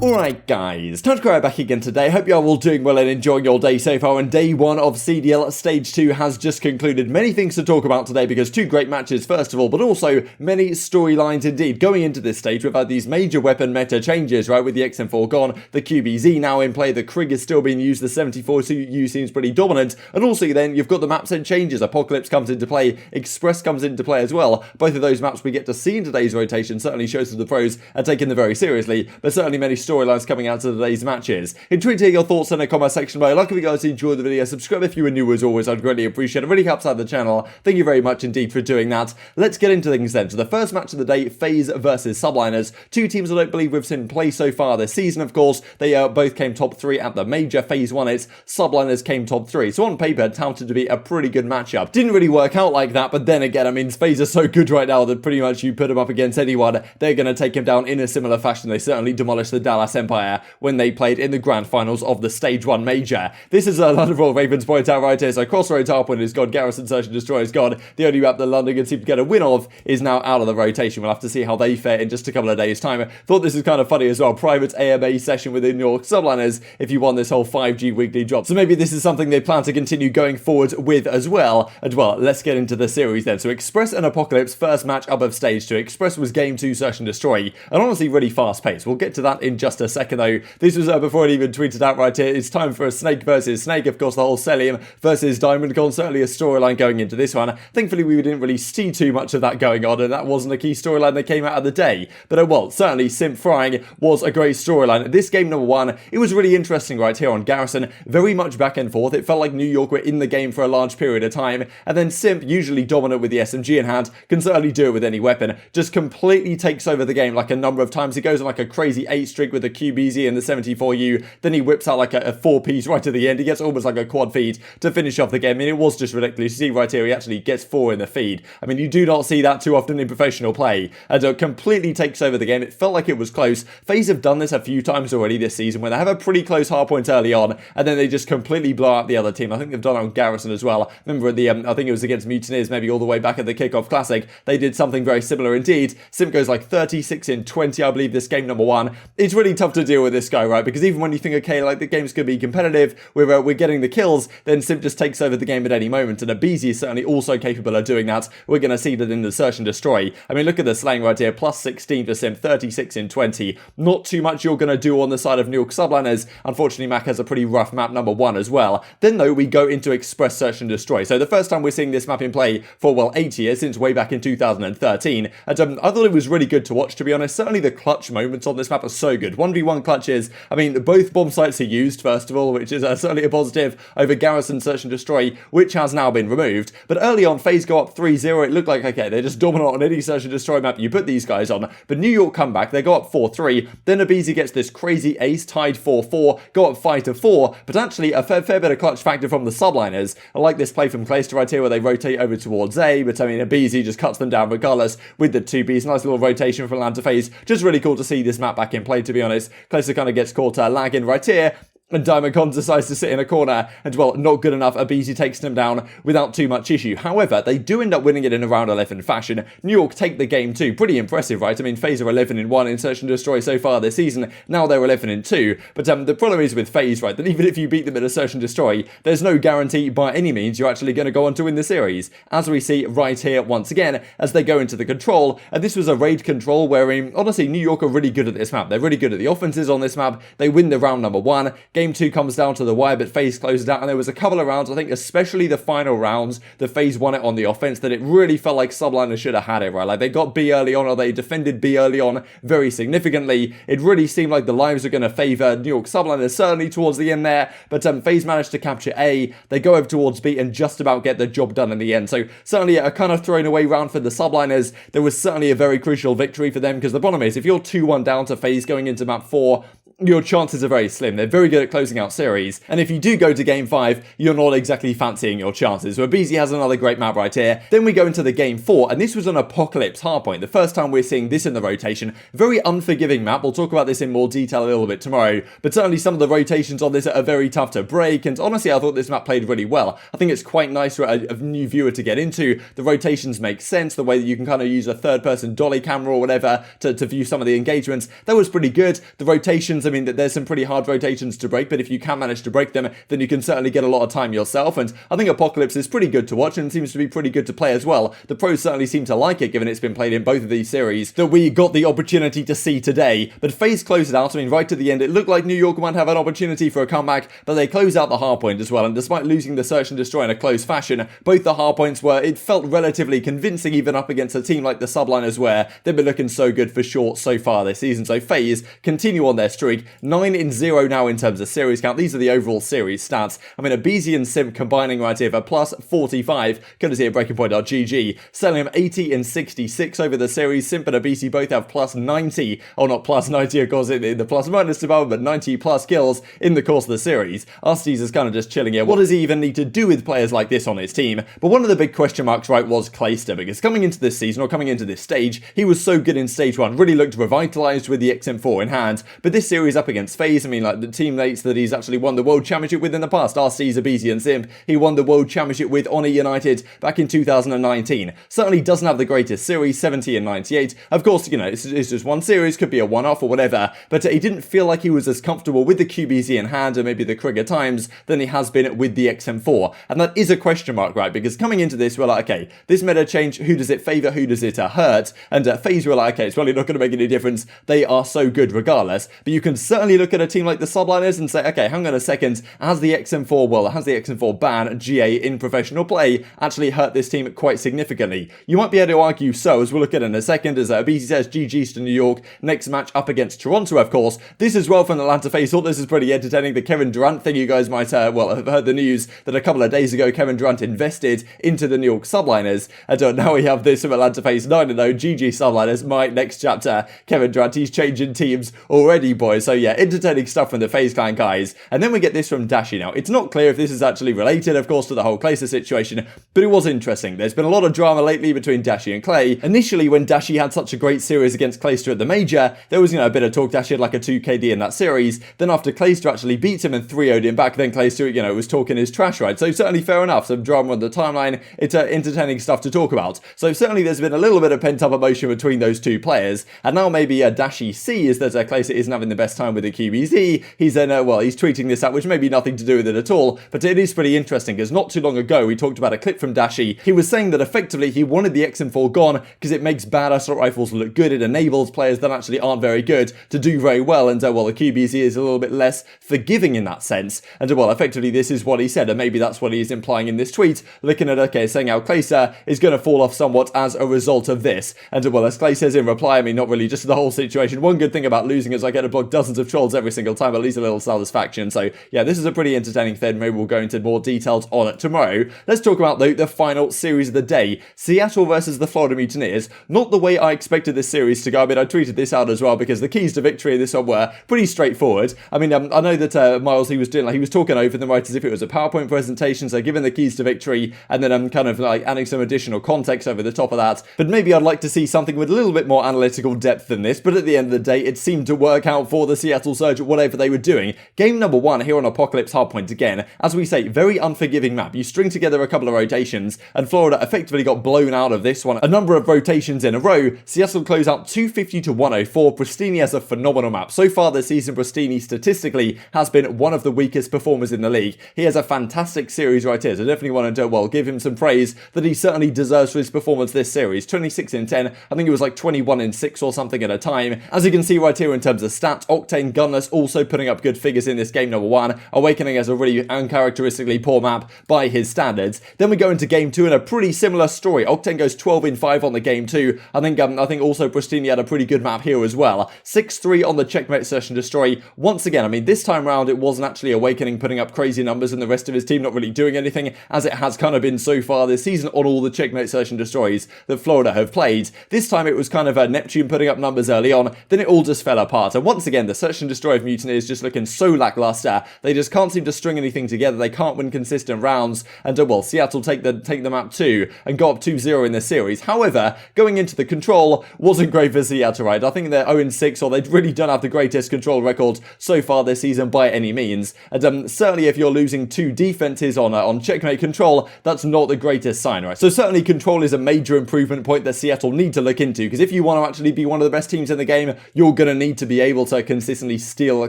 Alright guys, TacticalRab back again today. Hope you are all doing well and enjoying your day so far, and day 1 of CDL Stage 2 has just concluded. Many things to talk about today because 2 great matches first of all, but also many storylines indeed. Going into this stage we've had these major weapon meta changes, right, with the XM4 gone, the QBZ now in play, the Krig is still being used, the 74U seems pretty dominant, and also then you've got the map set changes. Apocalypse comes into play, Express comes into play as well. Both of those maps we get to see in today's rotation certainly shows that the pros are taking them very seriously, but certainly many storylines coming out of today's matches. In tweet your thoughts in the comment section below. Like if you guys enjoyed the video, subscribe if you are new as always, I'd greatly appreciate it. It really helps out the channel. Thank you very much indeed for doing that. Let's get into things then. So the first match of the day, FaZe versus Subliners. 2 teams I don't believe we've seen play so far this season, of course. They both came top 3 at the major. FaZe won it, Subliners came top 3. So on paper, touted to be a pretty good matchup. Didn't really work out like that, but then again, I mean, FaZe are so good right now that pretty much you put them up against anyone, they're going to take him down in a similar fashion. They certainly demolished the Dallas Empire when they played in the grand finals of the Stage 1 Major. This is a London Royal Ravens point out right here. So Crossroads Harpoon is gone, Garrison Search and Destroy is gone. The only map that London can seem to get a win of is now out of the rotation. We'll have to see how they fare in just a couple of days' time. Thought this is kind of funny as well. Private AMA session within your Subliners if you won this whole 5G weekly drop. So maybe this is something they plan to continue going forward with as well. And well, let's get into the series then. So Express and Apocalypse, first match up of Stage 2. Express was game 2 Search and Destroy. And honestly, really fast paced. We'll get to that in just a second though. This was before it even tweeted out right here. It's time for a Snake versus Snake. Of course, the whole Cellium versus Diamond Con. Certainly a storyline going into this one. Thankfully, we didn't really see too much of that going on, and that wasn't a key storyline that came out of the day. But well, certainly Simp frying was a great storyline. This game number 1, it was really interesting right here on Garrison. Very much back and forth. It felt like New York were in the game for a large period of time, and then Simp, usually dominant with the SMG in hand, can certainly do it with any weapon. Just completely takes over the game like a number of times. He goes on like a crazy 8 streak with the QBZ and the 74U. Then he whips out like a 4-piece right at the end. He gets almost like a quad feed to finish off the game. I mean, it was just ridiculous. You see right here, he actually gets 4 in the feed. I mean, you do not see that too often in professional play. And completely takes over the game. It felt like it was close. FaZe have done this a few times already this season when they have a pretty close hardpoint early on, and then they just completely blow out the other team. I think they've done it on Garrison as well. Remember at the, I think it was against Mutineers, maybe all the way back at the Kickoff Classic. They did something very similar indeed. Simp goes like 36 in 20, I believe, this game number 1. It's really tough to deal with this guy, right? Because even when you think, okay, like the game's going to be competitive, we're getting the kills, then Simp just takes over the game at any moment, and aBeZy is certainly also capable of doing that. We're going to see that in the Search and Destroy. I mean, look at the slang right here, plus 16 for Simp, 36 in 20. Not too much you're going to do on the side of New York Subliners. Unfortunately, Mac has a pretty rough map number 1 as well. Then though, we go into Express Search and Destroy. So the first time we're seeing this map in play for, well, 8 years, since way back in 2013. And I thought it was really good to watch, to be honest. Certainly the clutch moments on this map are so good. 1v1 clutches, I mean, both bomb sites are used, first of all, which is certainly a positive over Garrison Search and Destroy, which has now been removed. But early on, FaZe go up 3-0. It looked like, okay, they're just dominant on any Search and Destroy map you put these guys on. But New York come back, they go up 4-3. Then aBeZy gets this crazy ace, tied 4-4, go up 5-4. But actually, a fair bit of clutch factor from the Subliners. I like this play from Clayster right here where they rotate over towards A, but I mean, aBeZy just cuts them down regardless with the 2Bs. Nice little rotation from land to FaZe. Just really cool to see this map back in play, to be honest. Clayster kind of gets caught lagging right here. And Diamond Con decides to sit in a corner, and well, not good enough. aBeZy takes them down without too much issue. However, they do end up winning it in a round 11 fashion. New York take the game too. Pretty impressive, right? I mean, FaZe are 11 in 1 in Search and Destroy so far this season. Now they're 11 in 2. But the problem is with FaZe, right, that even if you beat them in a Search and Destroy, there's no guarantee by any means you're actually going to go on to win the series. As we see right here once again, as they go into the control, and this was a raid control wherein, honestly, New York are really good at this map. They're really good at the offenses on this map. They win the round number 1. Game 2 comes down to the wire, but FaZe closed out, and there was a couple of rounds, I think especially the final rounds, the FaZe won it on the offense, that it really felt like Subliners should have had it, right? Like they got B early on, or they defended B early on very significantly. It really seemed like the lives were going to favour New York Subliners, certainly towards the end there, but FaZe managed to capture A, they go over towards B and just about get the job done in the end. So certainly a kind of thrown away round for the Subliners. There was certainly a very crucial victory for them, because the problem is, if you're 2-1 down to FaZe going into map 4, your chances are very slim. They're very good at closing out series, and if you do go to game 5, you're not exactly fancying your chances. So aBeZy has another great map right here. Then we go into the game 4, and this was an Apocalypse hardpoint. The first time we're seeing this in the rotation. Very unforgiving map. We'll talk about this in more detail a little bit tomorrow, but certainly some of the rotations on this are very tough to break, and honestly, I thought this map played really well. I think it's quite nice for a new viewer to get into. The rotations make sense, the way that you can kind of use a third-person dolly camera or whatever to view some of the engagements. That was pretty good. The rotations, I mean that there's some pretty hard rotations to break, but if you can manage to break them, then you can certainly get a lot of time yourself. And I think Apocalypse is pretty good to watch and seems to be pretty good to play as well. The pros certainly seem to like it, given it's been played in both of these series that we got the opportunity to see today. But FaZe closed it out. I mean, right at the end, it looked like New York might have an opportunity for a comeback, but they closed out the hardpoint as well. And despite losing the Search and Destroy in a close fashion, both the hardpoints were, it felt relatively convincing, even up against a team like the Subliners, where they've been looking so good for short so far this season. So FaZe continue on their streak, 9-0 now in terms of series count. These are the overall series stats. I mean, aBeZy and Simp combining right here for plus 45, courtesy of BreakingPoint.gg. Cellium 80-66 over the series. Simp and aBeZy both have plus 90, or not plus 90 of course in the plus minus department, but 90 plus kills in the course of the series. Arcitys is kind of just chilling here. What does he even need to do with players like this on his team? But one of the big question marks, right, was Clayster, because coming into this season, or coming into this stage, he was so good in stage 1, really looked revitalized with the XM4 in hand. But this series up against FaZe, I mean, like the teammates that he's actually won the World Championship with in the past, Arcitys, aBeZy and Simp, he won the World Championship with Honor United back in 2019. Certainly doesn't have the greatest series, 70-98. Of course, you know, it's just one series, could be a one-off or whatever, but he didn't feel like he was as comfortable with the QBZ in hand, or maybe the Krieger times, than he has been with the XM4. And that is a question mark, right? Because coming into this, we're like, okay, this meta change, who does it favor, who does it hurt? And FaZe were like, okay, it's probably not going to make any difference. They are so good regardless. But you can certainly look at a team like the Subliners and say, okay, hang on a second, has the XM4 ban, GA in professional play, actually hurt this team quite significantly? You might be able to argue so, as we'll look at in a second, as aBeZy says GG's to New York, next match up against Toronto, of course. This as well from Atlanta FaZe, thought this is pretty entertaining. The Kevin Durant thing, you guys might, have heard the news that a couple of days ago, Kevin Durant invested into the New York Subliners, and now we have this from Atlanta FaZe, 9-0, GG Subliners, my next chapter. Kevin Durant, he's changing teams already, boys. So yeah, entertaining stuff from the FaZe Clan guys. And then we get this from Dashy. Now, it's not clear if this is actually related, of course, to the whole Clayster situation, but it was interesting. There's been a lot of drama lately between Dashy and Clay. Initially, when Dashy had such a great series against Clayster at the Major, there was, you know, a bit of talk. Dashy had like a 2KD in that series. Then after Clayster actually beat him and 3-0'd him back, then Clayster, you know, was talking his trash, right? So certainly fair enough. Some drama on the timeline. It's entertaining stuff to talk about. So certainly there's been a little bit of pent-up emotion between those two players. And now maybe Dashy sees that Clayster isn't having the best time with the QBZ. He's then, he's tweeting this out, which may be nothing to do with it at all. But it is pretty interesting, because not too long ago, we talked about a clip from Dashy. He was saying that effectively he wanted the XM4 gone because it makes bad assault rifles look good. It enables players that actually aren't very good to do very well. And the QBZ is a little bit less forgiving in that sense. And effectively this is what he said. And maybe that's what he's implying in this tweet, looking at, okay, saying how Clayster is going to fall off somewhat as a result of this. And as Clay says in reply, I mean, not really, just the whole situation. One good thing about losing is I get to block dozens of trolls every single time, at least a little satisfaction. So yeah, this is a pretty entertaining thing. Maybe we'll go into more details on it tomorrow. Let's talk about the final series of the day. Seattle versus the Florida Mutineers. Not the way I expected this series to go. I mean, I tweeted this out as well, because the keys to victory in this one were pretty straightforward. I mean, I know that Miles, he was talking over them right as if it was a PowerPoint presentation, so giving the keys to victory, and then I'm kind of like adding some additional context over the top of that. But maybe I'd like to see something with a little bit more analytical depth than this, but at the end of the day, it seemed to work out for the Seattle Surge, whatever they were doing. Game number 1 here on Apocalypse Hardpoint again. As we say, very unforgiving map. You string together a couple of rotations, and Florida effectively got blown out of this one. A number of rotations in a row. Seattle close out 250-104. Prestinni has a phenomenal map. So far this season, Prestinni statistically has been one of the weakest performers in the league. He has a fantastic series right here, so definitely want to, give him some praise that he certainly deserves for his performance this series. 26-10, I think it was like 21-6 or something at a time. As you can see right here in terms of stats, Octane Gunless also putting up good figures in this game number 1. Awakening as a really uncharacteristically poor map by his standards. Then we go into game 2 and a pretty similar story. Octane goes 12-5 on the game 2. I think also Prestinni had a pretty good map here as well. 6-3 on the checkmate Search and Destroy. Once again, I mean, this time round it wasn't actually Awakening putting up crazy numbers and the rest of his team not really doing anything, as it has kind of been so far this season on all the checkmate Search and Destroys that Florida have played. This time it was kind of Neptune putting up numbers early on, then it all just fell apart. And once again, the Search and Destroy of Mutineers just looking so lackluster. They just can't seem to string anything together. They can't win consistent rounds. And Seattle take the map 2 and go up 2-0 in the series. However, going into the control wasn't great for Seattle, right? I think they're 0-6, or they really don't have the greatest control record so far this season by any means. And certainly if you're losing 2 defenses on checkmate control, that's not the greatest sign, right? So certainly control is a major improvement point that Seattle need to look into, because if you want to actually be one of the best teams in the game, you're going to need to be able to consistently steal a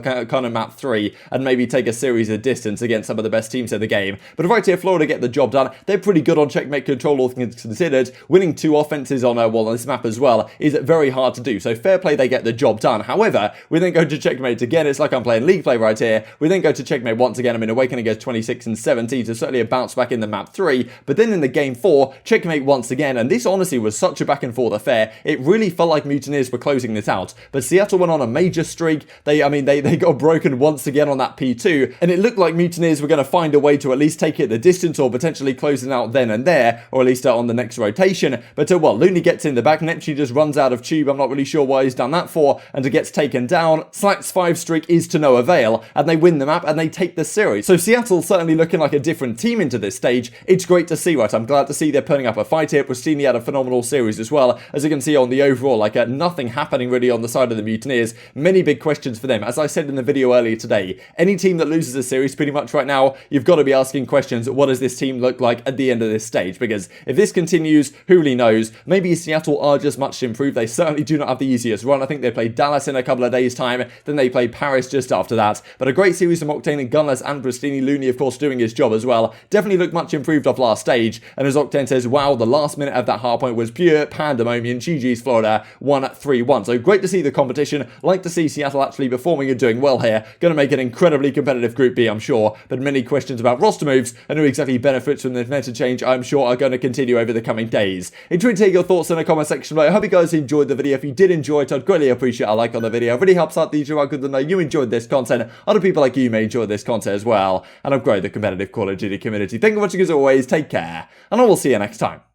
kind of map 3 and maybe take a series of distance against some of the best teams in the game. But right here, Florida get the job done. They're pretty good on checkmate control, all things considered. Winning 2 offenses on this map as well is very hard to do. So fair play, they get the job done. However, we then go to checkmate again. It's like I'm playing league play right here. We then go to checkmate once again. I mean, Awakening goes 26 and 17, so certainly a bounce back in the map 3. But then in the game 4, checkmate once again. And this honestly was such a back and forth affair. It really felt like Mutineers were closing this out. But Seattle went on a major streak. They got broken once again on that P2. And it looked like Mutineers were going to find a way to at least take it the distance or potentially closing out then and there, or at least on the next rotation. But well, Loony gets in the back. Neptune just runs out of tube. I'm not really sure why he's done that for, and it gets taken down. Slack's 5 streak is to no avail, and they win the map and they take the series. So Seattle's certainly looking like a different team into this stage. It's great to see, right? I'm glad to see they're putting up a fight here. Prestinni had a phenomenal series as well, as you can see on the overall, like nothing happening really on the side of the Mutineers. Many big questions for them. As I said in the video earlier today, any team that loses a series pretty much right now, you've got to be asking questions, what does this team look like at the end of this stage? Because if this continues, who really knows? Maybe Seattle are just much improved. They certainly do not have the easiest run. I think they play Dallas in a couple of days' time, then they play Paris just after that. But a great series from Octane and Gunless and Prestinni. Loony, of course, doing his job as well. Definitely looked much improved off last stage. And as Octane says, wow, the last minute of that hardpoint was pure pandemonium. GG's Florida, 1-3-1. So great to see the competition. Like to see Seattle actually performing and doing well here. Going to make an incredibly competitive Group B, I'm sure. But many questions about roster moves and who exactly benefits from the meta change, I'm sure, are going to continue over the coming days. Enjoy to take your thoughts in the comment section below. I hope you guys enjoyed the video. If you did enjoy it, I'd greatly appreciate a like on the video. It really helps out the YouTube algorithm to know you enjoyed this content. Other people like you may enjoy this content as well. And I've grown the competitive Call of Duty community. Thank you for watching as always. Take care. And I will see you next time.